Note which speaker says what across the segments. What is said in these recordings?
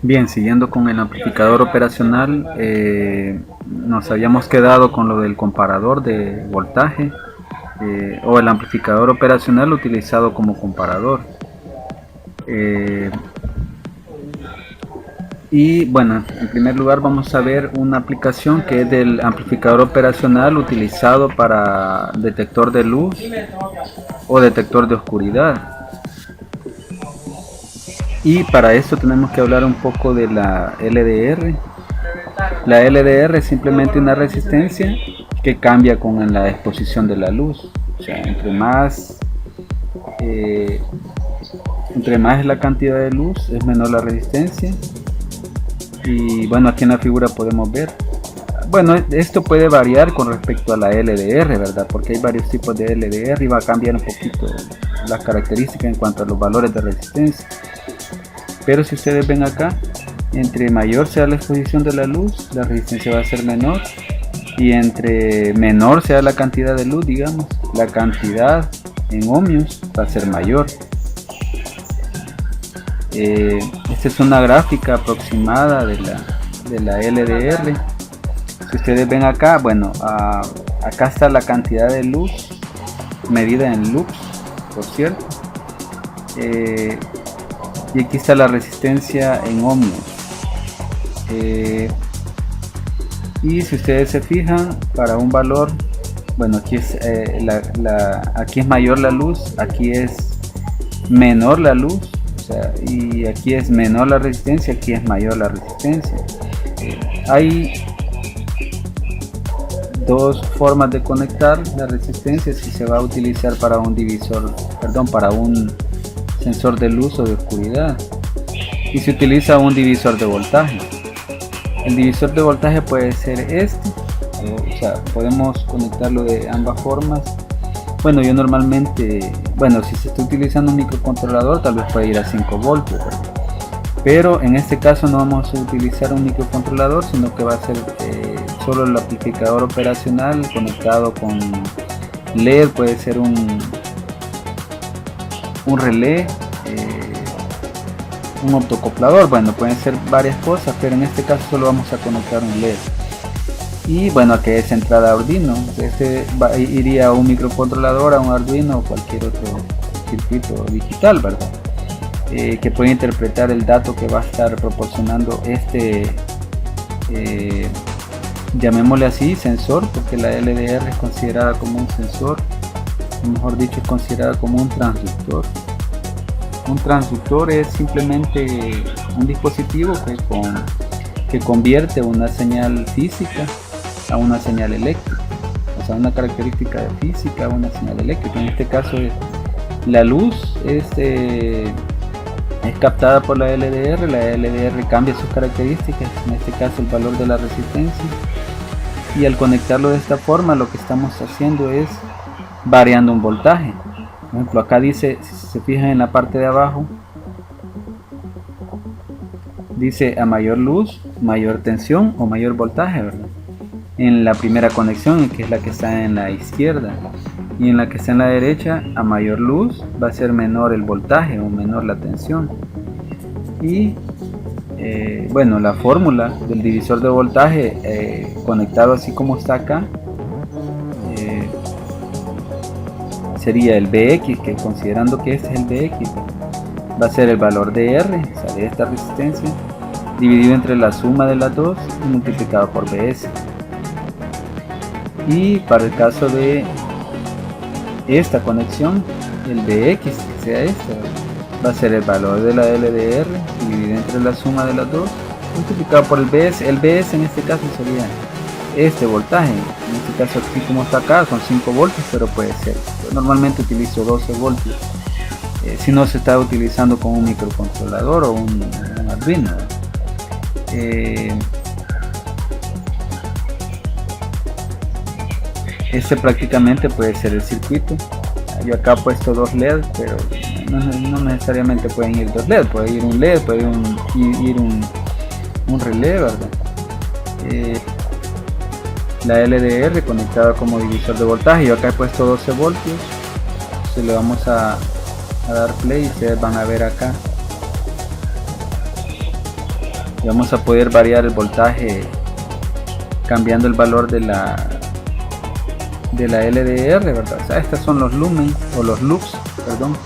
Speaker 1: Bien, siguiendo con el amplificador operacional, nos habíamos quedado con lo del comparador de voltaje o el amplificador operacional utilizado como comparador. Eh, y bueno, en primer lugar vamos a ver una aplicación que es del amplificador operacional utilizado para detector de luz o detector de oscuridad. Y para esto tenemos que hablar un poco de la LDR. La LDR es simplemente una resistencia que cambia con la exposición de la luz. O sea, entre más es la cantidad de luz, es menor la resistencia. Y bueno, aquí en la figura podemos ver. Bueno, esto puede variar con respecto a la LDR, ¿verdad? Porque hay varios tipos de LDR y va a cambiar un poquito las características en cuanto a los valores de resistencia. Pero si ustedes ven acá, entre mayor sea la exposición de la luz, la resistencia va a ser menor, y entre menor sea la cantidad de luz, digamos, la cantidad en ohmios va a ser mayor. Esta es una gráfica aproximada de la LDR. Si ustedes ven acá, bueno, acá está la cantidad de luz medida en lux, por cierto, y aquí está la resistencia en ohmios. Y si ustedes se fijan, para un valor, bueno, aquí es aquí es mayor la luz, aquí es menor la luz, o sea, y aquí es menor la resistencia, aquí es mayor la resistencia. Hay dos formas de conectar la resistencia si se va a utilizar para un divisor, perdón, para un sensor de luz o de oscuridad, y se utiliza un divisor de voltaje. El divisor de voltaje puede ser este, o sea, podemos conectarlo de ambas formas. Bueno, yo normalmente, bueno, si se está utilizando un microcontrolador, tal vez puede ir a 5 voltios, ¿verdad? Pero en este caso no vamos a utilizar un microcontrolador, sino que va a ser solo el amplificador operacional conectado con LED, puede ser un relé, un optocoplador, bueno, pueden ser varias cosas, pero en este caso solo vamos a conectar un LED. Y bueno, aquí es entrada Arduino, iría a un microcontrolador, a un Arduino o cualquier otro circuito digital, ¿verdad? Que puede interpretar el dato que va a estar proporcionando llamémosle así, sensor, porque la LDR es considerada como un sensor, mejor dicho, es considerada como un transductor. Un transductor es simplemente un dispositivo que convierte una señal física a una señal eléctrica, o sea, una característica de física a una señal eléctrica. En este caso, la luz es captada por la LDR cambia sus características, en este caso el valor de la resistencia, y al conectarlo de esta forma lo que estamos haciendo es variando un voltaje. Por ejemplo, acá dice, si se fijan en la parte de abajo, dice a mayor luz, mayor tensión o mayor voltaje, ¿verdad? En la primera conexión, que es la que está en la izquierda, y en la que está en la derecha, a mayor luz va a ser menor el voltaje o menor la tensión. Y bueno, la fórmula del divisor de voltaje conectado así como está acá sería el Bx, que considerando que este es el Bx, va a ser el valor de R, o sea, de esta resistencia, dividido entre la suma de las dos y multiplicado por Bs. Y para el caso de esta conexión, el Bx, que sea esta, va a ser el valor de la LDR dividido entre la suma de las dos multiplicado por el Bs. El Bs en este caso sería este voltaje, en este caso aquí como está acá son 5 voltios, pero puede ser, yo normalmente utilizo 12 voltios si no se está utilizando con un microcontrolador o un Arduino. Este prácticamente puede ser el circuito. Yo acá he puesto dos LED, pero no necesariamente pueden ir dos LED, puede ir un LED, puede ir un relé, ¿verdad? La LDR conectada como divisor de voltaje. Yo acá he puesto 12 voltios. Entonces le vamos a dar play y ustedes van a ver acá y vamos a poder variar el voltaje cambiando el valor de la LDR, ¿verdad? O sea, estos son los lumens o los lux, perdón,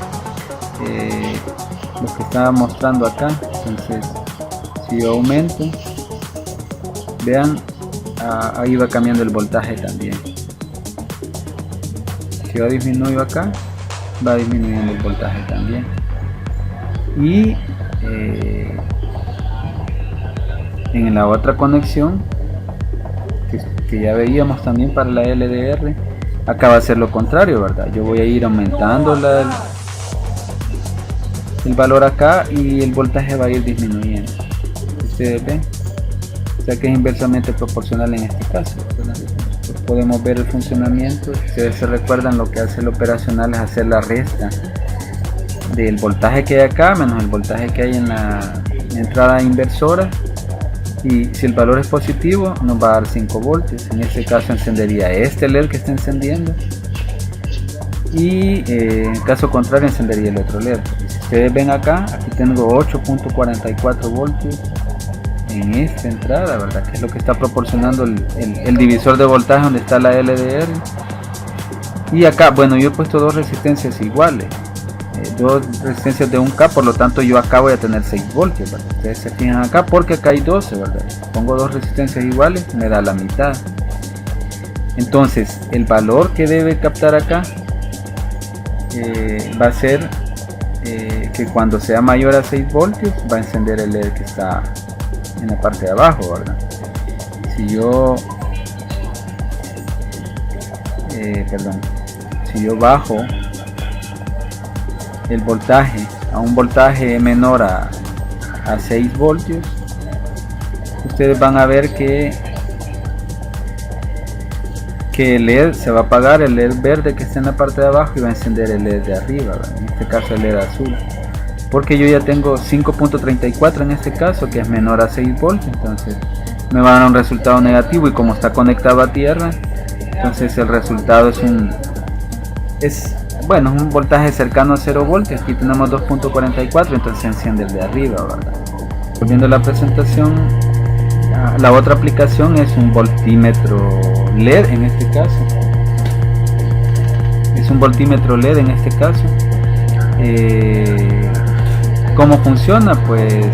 Speaker 1: los que estaba mostrando acá. Entonces, si yo aumento, vean, ahí va cambiando el voltaje también. Si yo disminuyo acá, va disminuyendo el voltaje también. Y en la otra conexión que ya veíamos también para la LDR, acá va a ser lo contrario, ¿verdad? Yo voy a ir aumentando el valor acá y el voltaje va a ir disminuyendo. Ustedes ven, o sea que es inversamente proporcional en este caso, ¿verdad? Pues podemos ver el funcionamiento. Ustedes se recuerdan, lo que hace el operacional es hacer la resta del voltaje que hay acá menos el voltaje que hay en la entrada inversora, y si el valor es positivo nos va a dar 5 voltios. En este caso encendería este LED que está encendiendo, y en caso contrario encendería el otro LED. Si ustedes ven acá, aquí tengo 8.44 voltios en esta entrada, ¿verdad? Que es lo que está proporcionando el divisor de voltaje donde está la LDR. Y acá, bueno, yo he puesto dos resistencias iguales, dos resistencias de 1K, por lo tanto yo acá voy a tener 6 voltios, ¿verdad? Ustedes se fijan acá porque acá hay 12, ¿verdad? Pongo dos resistencias iguales, me da la mitad. Entonces el valor que debe captar acá va a ser que cuando sea mayor a 6 voltios va a encender el LED que está en la parte de abajo, ¿verdad? Si yo si yo bajo el voltaje a un voltaje menor a 6 voltios, ustedes van a ver que el LED se va a apagar, el LED verde que está en la parte de abajo, y va a encender el LED de arriba, ¿verdad? En este caso el LED azul, porque yo ya tengo 5.34 en este caso, que es menor a 6 voltios, entonces me va a dar un resultado negativo, y como está conectado a tierra, entonces el resultado es un voltaje cercano a 0 voltios. Aquí tenemos 2.44, entonces se enciende el de arriba, ¿verdad? Volviendo a la presentación, la otra aplicación es un voltímetro LED en este caso. Es un voltímetro LED en este caso. ¿Cómo funciona? Pues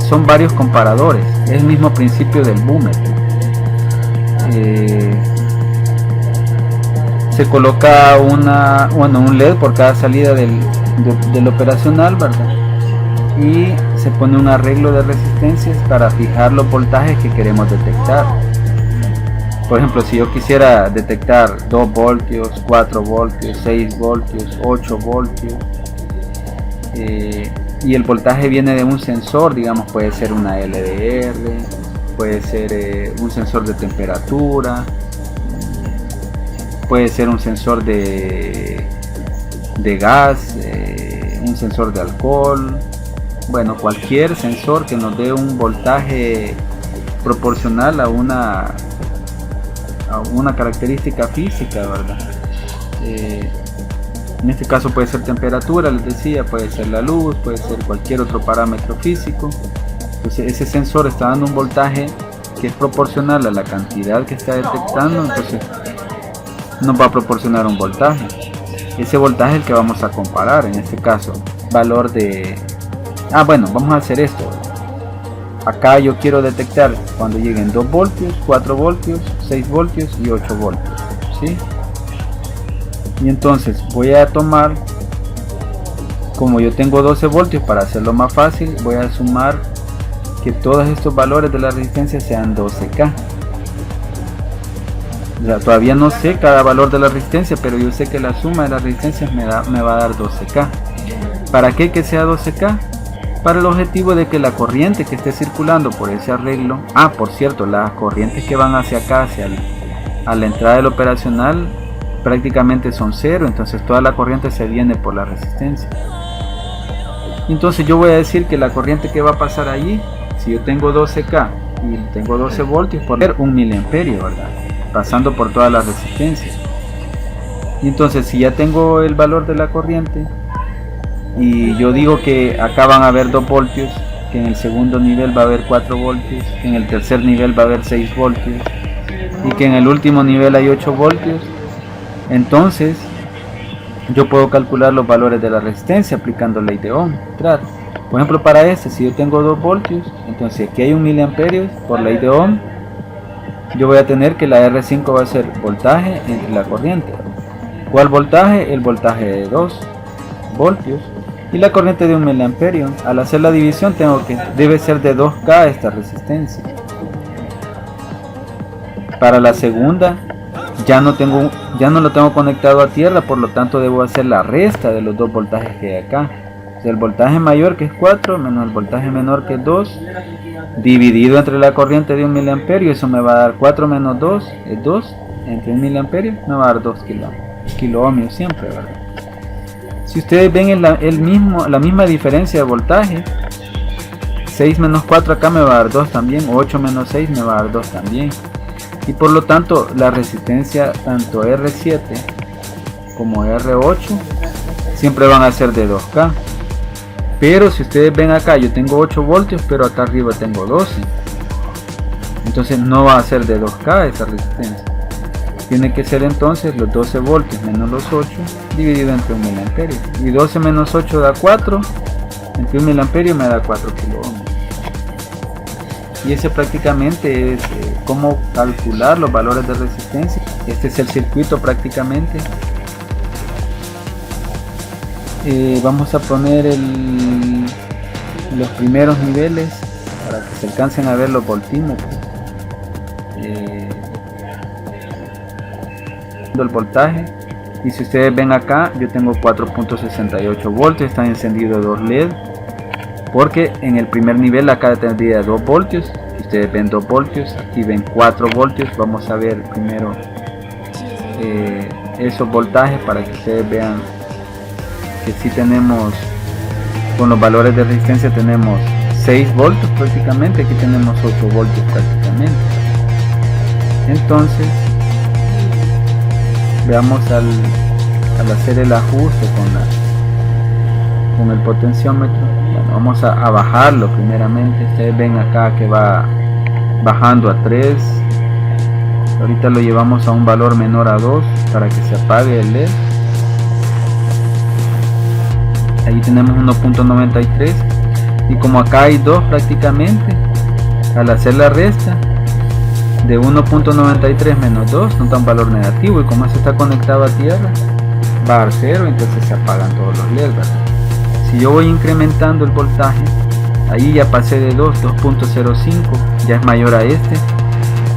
Speaker 1: son varios comparadores. Es el mismo principio del búmetro. Se coloca un LED por cada salida del operacional, ¿verdad? Y se pone un arreglo de resistencias para fijar los voltajes que queremos detectar. Por ejemplo, si yo quisiera detectar 2 voltios, 4 voltios, 6 voltios, 8 voltios, y el voltaje viene de un sensor, digamos, puede ser una LDR, puede ser un sensor de temperatura, puede ser un sensor de gas, un sensor de alcohol, bueno, cualquier sensor que nos dé un voltaje proporcional a una característica física, ¿verdad? En este caso puede ser temperatura, les decía, puede ser la luz, puede ser cualquier otro parámetro físico. Entonces ese sensor está dando un voltaje que es proporcional a la cantidad que está detectando, entonces nos va a proporcionar un voltaje. Ese voltaje es el que vamos a comparar, en este caso valor de vamos a hacer esto. Acá yo quiero detectar cuando lleguen 2 voltios, 4 voltios, 6 voltios y 8 voltios, ¿sí? Y entonces voy a tomar, como yo tengo 12 voltios, para hacerlo más fácil, voy a sumar que todos estos valores de la resistencia sean 12K. O sea, todavía no sé cada valor de la resistencia, pero yo sé que la suma de las resistencias me va a dar 12K. ¿Para qué que sea 12K? Para el objetivo de que la corriente que esté circulando por ese arreglo, por cierto, las corrientes que van hacia acá, a la entrada del operacional, prácticamente son cero, entonces toda la corriente se viene por la resistencia. Entonces yo voy a decir que la corriente que va a pasar allí, si yo tengo 12K y tengo 12 voltios, por 1 miliamperio, ¿verdad? Pasando por todas las resistencias. Y entonces si ya tengo el valor de la corriente y yo digo que acá van a haber 2 voltios, que en el segundo nivel va a haber 4 voltios, que en el tercer nivel va a haber 6 voltios y que en el último nivel hay 8 voltios, entonces yo puedo calcular los valores de la resistencia aplicando ley de Ohm. Por ejemplo, para este, si yo tengo 2 voltios, entonces aquí hay 1 miliamperios por ley de Ohm, yo voy a tener que la R5 va a ser voltaje entre la corriente. ¿Cuál voltaje? El voltaje de 2 voltios y la corriente de 1 miliamperio. Al hacer la división debe ser de 2K esta resistencia. Para la segunda ya no lo tengo conectado a tierra, por lo tanto debo hacer la resta de los dos voltajes que hay acá. O sea, el voltaje mayor, que es 4, menos el voltaje menor, que es 2, dividido entre la corriente de 1 miliamperio, eso me va a dar 4 menos 2, es 2, entre 1 miliamperio me va a dar 2 kilo ohmios siempre, ¿verdad? Si ustedes ven la misma diferencia de voltaje, 6 menos 4 acá me va a dar 2 también, 8 menos 6 me va a dar 2 también. Y por lo tanto la resistencia tanto R7 como R8 siempre van a ser de 2K. Pero si ustedes ven acá, yo tengo 8 voltios, pero acá arriba tengo 12. Entonces no va a ser de 2K esa resistencia. Tiene que ser entonces los 12 voltios menos los 8 dividido entre 1 miliamperio. Y 12 menos 8 da 4, entre 1 miliamperio me da 4 kilo ohms. Y ese prácticamente es cómo calcular los valores de resistencia. Este es el circuito prácticamente. Vamos a poner los primeros niveles para que se alcancen a ver los voltímetros. El voltaje, y si ustedes ven acá, yo tengo 4.68 voltios, están encendidos 2 LED, porque en el primer nivel acá tendría 2 voltios. Si ustedes ven 2 voltios, aquí ven 4 voltios. Vamos a ver primero esos voltajes para que ustedes vean que si tenemos, con los valores de resistencia tenemos 6 voltios prácticamente, aquí tenemos 8 voltios prácticamente. Entonces veamos al hacer el ajuste con el potenciómetro. Bueno, vamos a bajarlo primeramente. Ustedes ven acá que va bajando a 3. Ahorita lo llevamos a un valor menor a 2 para que se apague el LED. Ahí tenemos 1.93, y como acá hay 2 prácticamente, al hacer la resta de 1.93 menos 2 nos da un valor negativo, y como esto está conectado a tierra va a dar 0, entonces se apagan todos los LEDs, ¿verdad? Si yo voy incrementando el voltaje, ahí ya pasé de 2.05, ya es mayor a este,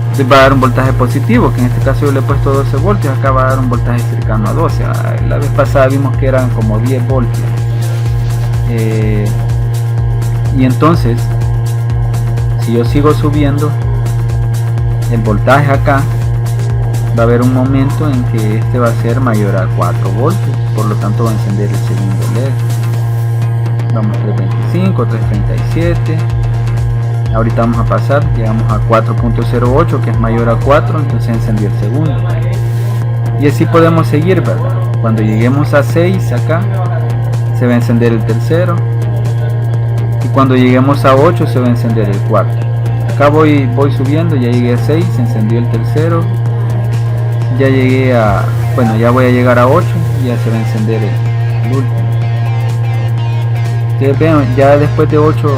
Speaker 1: entonces va a dar un voltaje positivo, que en este caso yo le he puesto 12 voltios, acá va a dar un voltaje cercano a 12. La vez pasada vimos que eran como 10 voltios. Y entonces, si yo sigo subiendo el voltaje acá, va a haber un momento en que este va a ser mayor a 4 voltios, por lo tanto va a encender el segundo LED. Vamos 325, 337, ahorita vamos a pasar, llegamos a 4.08, que es mayor a 4, entonces encendió el segundo, y así podemos seguir, ¿verdad? Cuando lleguemos a 6 acá se va a encender el tercero, y cuando lleguemos a 8 se va a encender el cuarto. Acá voy subiendo, ya llegué a 6, se encendió el tercero, ya llegué a, bueno, ya voy a llegar a 8 y ya se va a encender el último. Ustedes ven, ya después de 8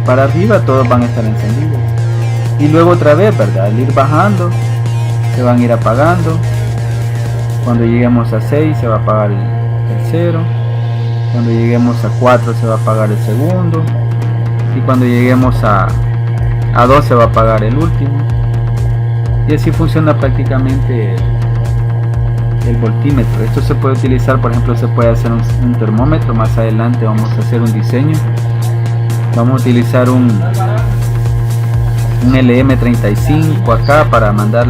Speaker 1: para arriba todos van a estar encendidos, y luego otra vez, ¿verdad? Al ir bajando se van a ir apagando. Cuando lleguemos a 6 se va a apagar el tercero, cuando lleguemos a 4 se va a apagar el segundo, y cuando lleguemos a 2 se va a apagar el último, y así funciona prácticamente el voltímetro. Esto se puede utilizar, por ejemplo, se puede hacer un termómetro. Más adelante vamos a hacer un diseño, vamos a utilizar un LM35 acá para mandar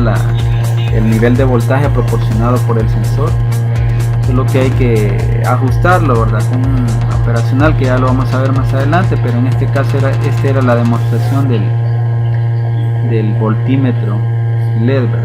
Speaker 1: el nivel de voltaje proporcionado por el sensor. Solo que hay que ajustarlo, ¿verdad? Con un operacional que ya lo vamos a ver más adelante, pero en este caso esta era la demostración del voltímetro LED, ¿verdad?